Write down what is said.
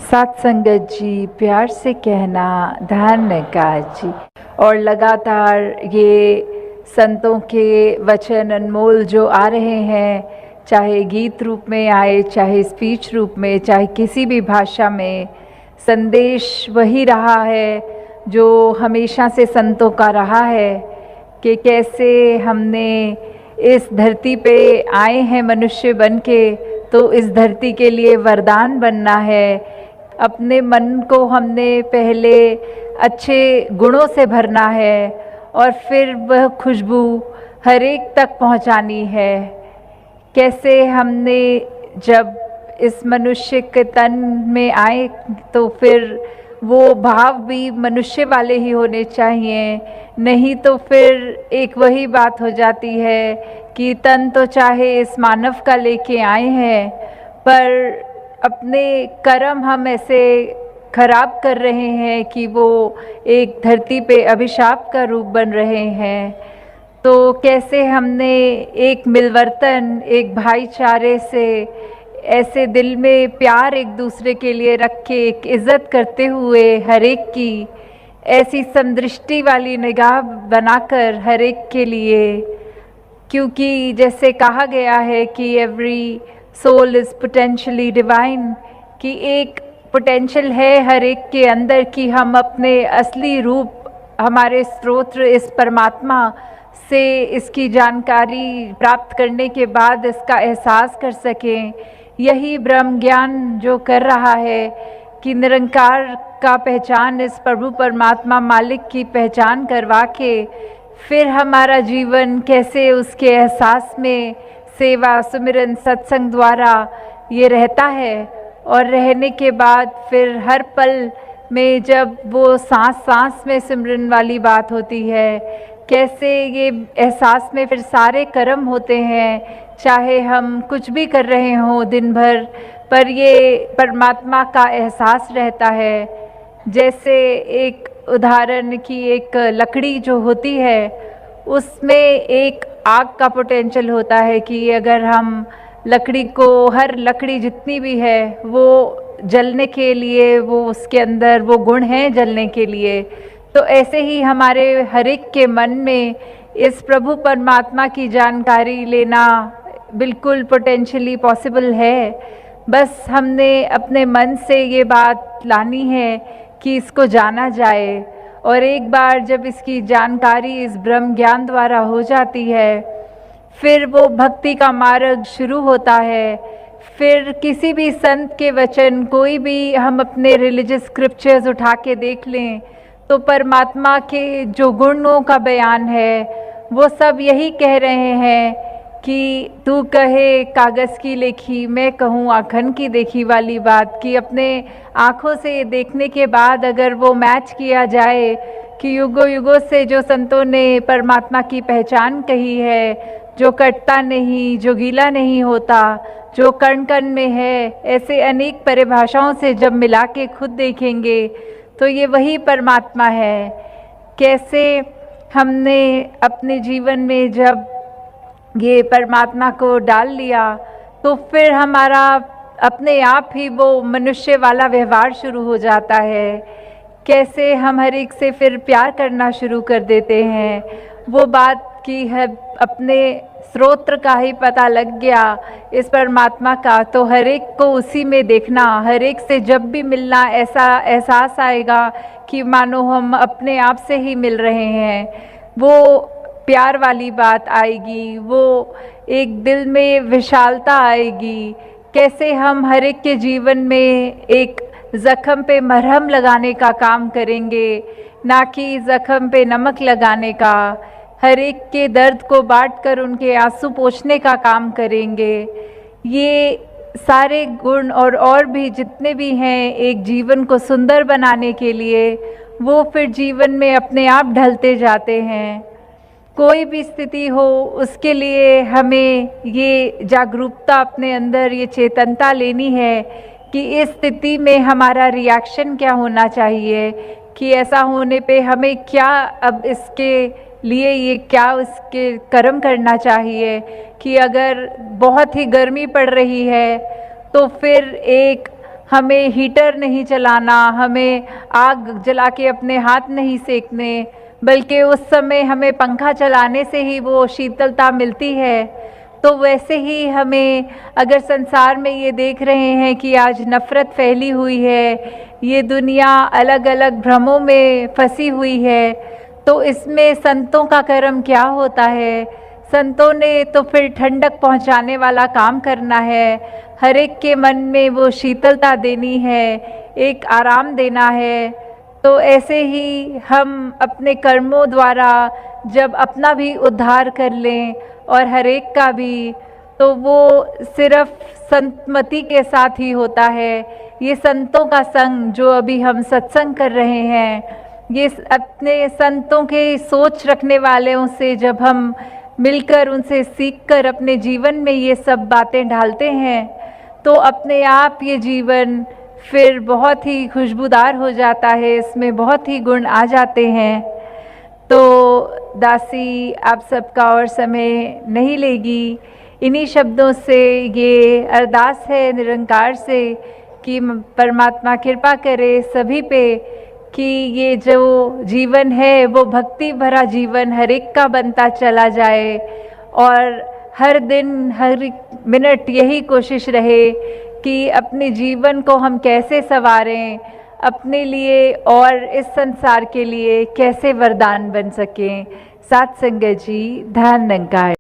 साथ संगत जी, प्यार से कहना धन्यकार जी। और लगातार ये संतों के वचन अनमोल जो आ रहे हैं, चाहे गीत रूप में आए, चाहे स्पीच रूप में, चाहे किसी भी भाषा में, संदेश वही रहा है जो हमेशा से संतों का रहा है कि कैसे हमने इस धरती पे आए हैं मनुष्य बन के, तो इस धरती के लिए वरदान बनना है। अपने मन को हमने पहले अच्छे गुणों से भरना है और फिर वह खुशबू हर एक तक पहुंचानी है। कैसे हमने जब इस मनुष्य के तन में आए तो फिर वो भाव भी मनुष्य वाले ही होने चाहिए, नहीं तो फिर एक वही बात हो जाती है कि तन तो चाहे इस मानव का लेके आए हैं, पर अपने कर्म हम ऐसे खराब कर रहे हैं कि वो एक धरती पे अभिशाप का रूप बन रहे हैं। तो कैसे हमने एक मिलवर्तन, एक भाईचारे से ऐसे दिल में प्यार एक दूसरे के लिए रख के, एक इज़्ज़त करते हुए हर एक की ऐसी समदृष्टि वाली निगाह बनाकर हर एक के लिए, क्योंकि जैसे कहा गया है कि every soul is potentially divine, कि एक पोटेंशियल है हर एक के अंदर कि हम अपने असली रूप, हमारे स्रोत इस परमात्मा से इसकी जानकारी प्राप्त करने के बाद इसका एहसास कर सकें। यही ब्रह्म ज्ञान जो कर रहा है कि निरंकार का पहचान, इस प्रभु परमात्मा मालिक की पहचान करवा के फिर हमारा जीवन कैसे उसके एहसास में सेवा, सुमिरन, सत्संग द्वारा ये रहता है। और रहने के बाद फिर हर पल में जब वो सांस सांस में सिमरन वाली बात होती है, कैसे ये एहसास में फिर सारे कर्म होते हैं, चाहे हम कुछ भी कर रहे हों दिन भर, पर ये परमात्मा का एहसास रहता है। जैसे एक उदाहरण की, एक लकड़ी जो होती है उसमें एक आग का पोटेंशियल होता है कि अगर हम लकड़ी को, हर लकड़ी जितनी भी है वो जलने के लिए, वो उसके अंदर वो गुण हैं जलने के लिए, तो ऐसे ही हमारे हर एक के मन में इस प्रभु परमात्मा की जानकारी लेना बिल्कुल पोटेंशियली पॉसिबल है। बस हमने अपने मन से ये बात लानी है कि इसको जाना जाए, और एक बार जब इसकी जानकारी इस ब्रह्म ज्ञान द्वारा हो जाती है, फिर वो भक्ति का मार्ग शुरू होता है। फिर किसी भी संत के वचन, कोई भी हम अपने रिलीजियस स्क्रिप्चर्स उठा के देख लें तो परमात्मा के जो गुणों का बयान है वो सब यही कह रहे हैं कि तू कहे कागज़ की लेखी, मैं कहूँ आँखन की देखी वाली बात, कि अपने आँखों से देखने के बाद अगर वो मैच किया जाए कि युगों युगों से जो संतों ने परमात्मा की पहचान कही है, जो कटता नहीं, जो गीला नहीं होता, जो कण कण में है, ऐसे अनेक परिभाषाओं से जब मिला के खुद देखेंगे तो ये वही परमात्मा है। कैसे हमने अपने जीवन में जब ये परमात्मा को डाल लिया तो फिर हमारा अपने आप ही वो मनुष्य वाला व्यवहार शुरू हो जाता है। कैसे हम हर एक से फिर प्यार करना शुरू कर देते हैं। वो बात की है, अपने स्रोत्र का ही पता लग गया इस परमात्मा का, तो हर एक को उसी में देखना, हर एक से जब भी मिलना ऐसा एहसास आएगा कि मानो हम अपने आप से ही मिल रहे हैं। वो प्यार वाली बात आएगी, वो एक दिल में विशालता आएगी। कैसे हम हर एक के जीवन में एक ज़ख्म पे मरहम लगाने का काम करेंगे, ना कि ज़ख्म पे नमक लगाने का। हर एक के दर्द को बांटकर उनके आंसू पोंछने का काम करेंगे। ये सारे गुण और भी जितने भी हैं एक जीवन को सुंदर बनाने के लिए, वो फिर जीवन में अपने आप ढलते जाते हैं। कोई भी स्थिति हो उसके लिए हमें ये जागरूकता अपने अंदर, ये चेतनता लेनी है कि इस स्थिति में हमारा रिएक्शन क्या होना चाहिए, कि ऐसा होने पे हमें क्या अब इसके लिए ये क्या उसके कर्म करना चाहिए। कि अगर बहुत ही गर्मी पड़ रही है तो फिर एक हमें हीटर नहीं चलाना, हमें आग जला के अपने हाथ नहीं सेकने, बल्कि उस समय हमें पंखा चलाने से ही वो शीतलता मिलती है। तो वैसे ही हमें, अगर संसार में ये देख रहे हैं कि आज नफ़रत फैली हुई है, ये दुनिया अलग अलग भ्रमों में फंसी हुई है, तो इसमें संतों का कर्म क्या होता है? संतों ने तो फिर ठंडक पहुंचाने वाला काम करना है, हर एक के मन में वो शीतलता देनी है, एक आराम देना है। तो ऐसे ही हम अपने कर्मों द्वारा जब अपना भी उद्धार कर लें और हर एक का भी, तो वो सिर्फ संतमति के साथ ही होता है। ये संतों का संग जो अभी हम सत्संग कर रहे हैं, ये अपने संतों के सोच रखने वालों से जब हम मिलकर उनसे सीखकर अपने जीवन में ये सब बातें ढालते हैं, तो अपने आप ये जीवन फिर बहुत ही खुशबूदार हो जाता है, इसमें बहुत ही गुण आ जाते हैं। तो दासी आप सबका और समय नहीं लेगी, इन्हीं शब्दों से ये अरदास है निरंकार से कि परमात्मा कृपा करे सभी पे कि ये जो जीवन है वो भक्ति भरा जीवन हर एक का बनता चला जाए, और हर दिन हर मिनट यही कोशिश रहे कि अपने जीवन को हम कैसे संवारें, अपने लिए और इस संसार के लिए कैसे वरदान बन सकें। सात संगत जी, धन निरंकार।